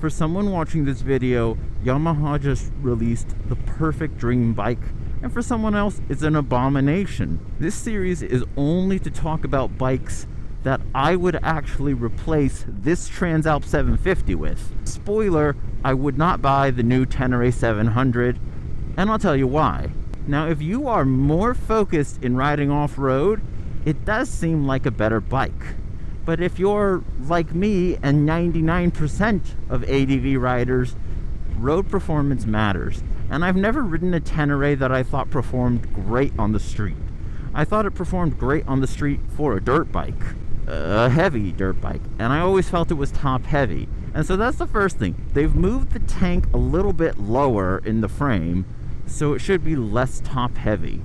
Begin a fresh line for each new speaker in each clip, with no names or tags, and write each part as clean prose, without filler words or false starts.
For someone watching this video, Yamaha just released the perfect dream bike, and for someone else, it's an abomination. This series is only to talk about bikes that I would actually replace this Transalp 750 with. Spoiler, I would not buy the new Tenere 700, and I'll tell you why. Now, if you are more focused in riding off-road, it does seem like a better bike. But if you're like me and 99% of ADV riders, road performance matters. And I've never ridden a Tenere that I thought performed great on the street. I thought it performed great on the street for a dirt bike, a heavy dirt bike, and I always felt it was top heavy. And so that's the first thing. They've moved the tank a little bit lower in the frame, so it should be less top heavy,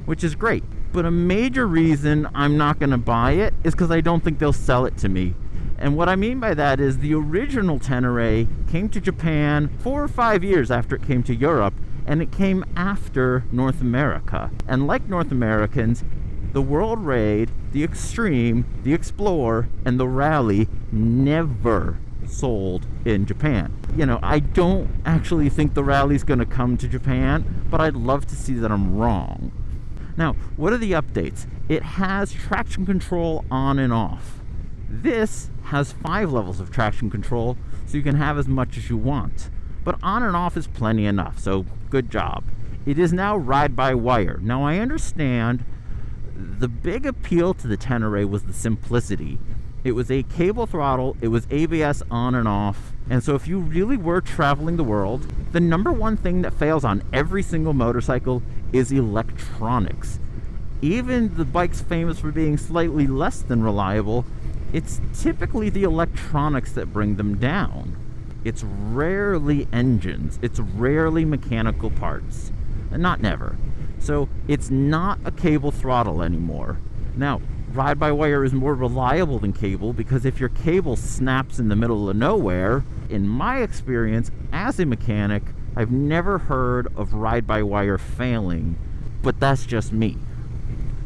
which is great. But a major reason I'm not going to buy it is because I don't think they'll sell it to me. And what I mean by that is the original Tenere came to Japan 4 or 5 years after it came to Europe, and it came after North America. And like North Americans, the World Raid, the Extreme, the Explorer, and the Rally never sold in Japan. You know, I don't actually think the Rally's going to come to Japan, but I'd love to see that I'm wrong. Now, what are the updates? It has traction control on and off. This has 5 levels of traction control, so you can have as much as you want. But on and off is plenty enough, so good job. It is now ride-by-wire. Now, I understand the big appeal to the Tenere was the simplicity. It was a cable throttle, it was ABS on and off, and so if you really were traveling the world, the number one thing that fails on every single motorcycle is electronics. Even the bikes famous for being slightly less than reliable, it's typically the electronics that bring them down. It's rarely engines, it's rarely mechanical parts, and not never. So it's not a cable throttle anymore. Now, ride-by-wire is more reliable than cable because if your cable snaps in the middle of nowhere, in my experience as a mechanic, I've never heard of ride-by-wire failing, but that's just me.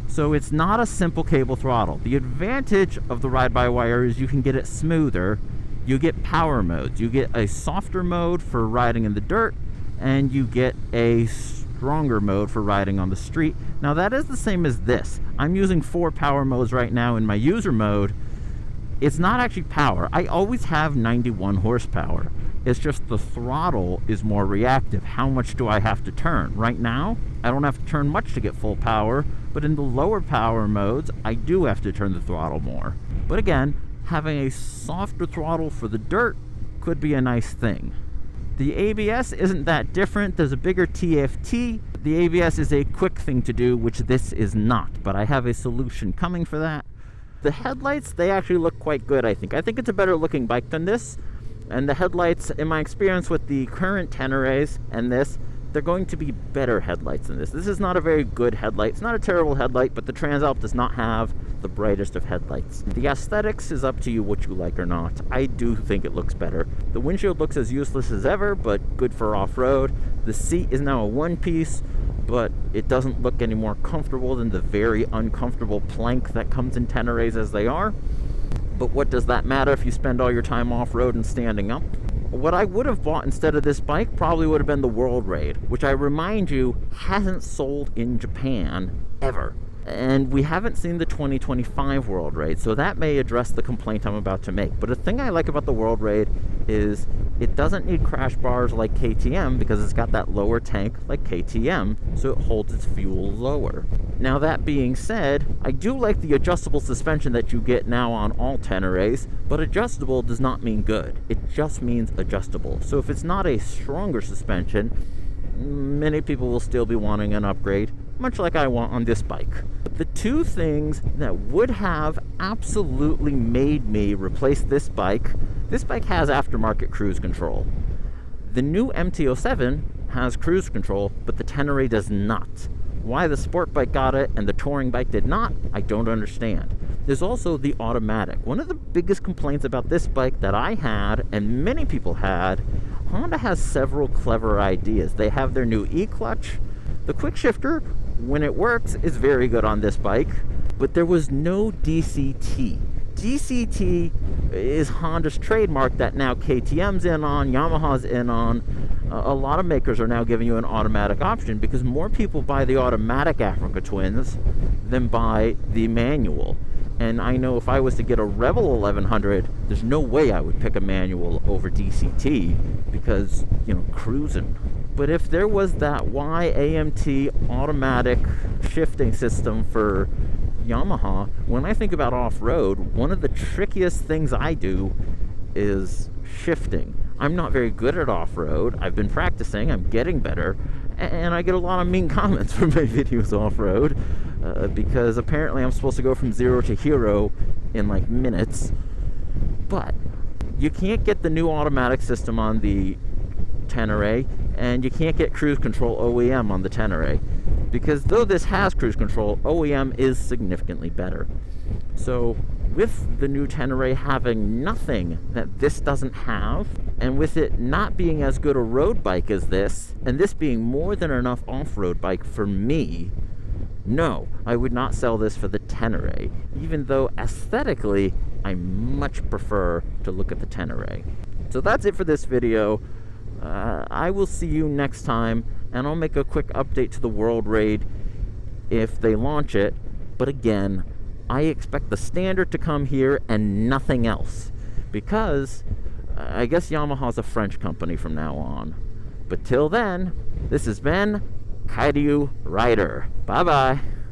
So it's not a simple cable throttle. The advantage of the ride-by-wire is you can get it smoother. You get power modes. You get a softer mode for riding in the dirt, and you get a stronger mode for riding on the street. Now that is the same as this. I'm using 4 power modes right now in my user mode. It's not actually power. I always have 91 horsepower. It's just the throttle is more reactive. How much do I have to turn? Right now, I don't have to turn much to get full power, but in the lower power modes, I do have to turn the throttle more. But again, having a softer throttle for the dirt could be a nice thing. The ABS isn't that different. There's a bigger TFT. The ABS is a quick thing to do, which this is not, but I have a solution coming for that. The headlights, they actually look quite good, I think. I think it's a better looking bike than this. And the headlights, in my experience with the current Teneres and this, they're going to be better headlights than this. This is not a very good headlight. It's not a terrible headlight, but the Transalp does not have the brightest of headlights. The aesthetics is up to you what you like or not. I do think it looks better. The windshield looks as useless as ever, but good for off-road. The seat is now a one-piece, but it doesn't look any more comfortable than the very uncomfortable plank that comes in Teneres as they are. But what does that matter if you spend all your time off-road and standing up? What I would have bought instead of this bike probably would have been the World Raid, which I remind you hasn't sold in Japan ever. And we haven't seen the 2025 World Raid, so that may address the complaint I'm about to make. But the thing I like about the World Raid is it doesn't need crash bars like KTM because it's got that lower tank like KTM, so it holds its fuel lower. Now that being said, I do like the adjustable suspension that you get now on all Teneres, but adjustable does not mean good. It just means adjustable. So if it's not a stronger suspension, many people will still be wanting an upgrade, much like I want on this bike. The two things that would have absolutely made me replace this bike has aftermarket cruise control. The new MT-07 has cruise control, but the Tenere does not. Why the sport bike got it and the touring bike did not, I don't understand. There's also the automatic. One of the biggest complaints about this bike that I had, and many people had, Honda has several clever ideas. They have their new E-clutch. The quick shifter, when it works, is very good on this bike, but there was no DCT. DCT is Honda's trademark that now KTM's in on, Yamaha's in on. A lot of makers are now giving you an automatic option because more people buy the automatic Africa Twins than buy the manual. And I know if I was to get a Rebel 1100, there's no way I would pick a manual over DCT because, you know, cruising. But if there was that Y-AMT automatic shifting system for Yamaha, when I think about off-road, one of the trickiest things I do is shifting. I'm not very good at off-road. I've been practicing, I'm getting better, and I get a lot of mean comments from my videos off-road because apparently I'm supposed to go from 0 to hero in like minutes. But you can't get the new automatic system on the Tenere, and you can't get cruise control OEM on the Tenere, because though this has cruise control, OEM is significantly better. So with the new Tenere having nothing that this doesn't have, and with it not being as good a road bike as this, and this being more than enough off-road bike for me, no, I would not sell this for the Tenere, even though aesthetically I much prefer to look at the Tenere. So that's it for this video. I will see you next time, and I'll make a quick update to the World Raid if they launch it. But again, I expect the standard to come here and nothing else, because I guess Yamaha's a French company from now on. But till then, this has been Kairyu Rider. Bye bye.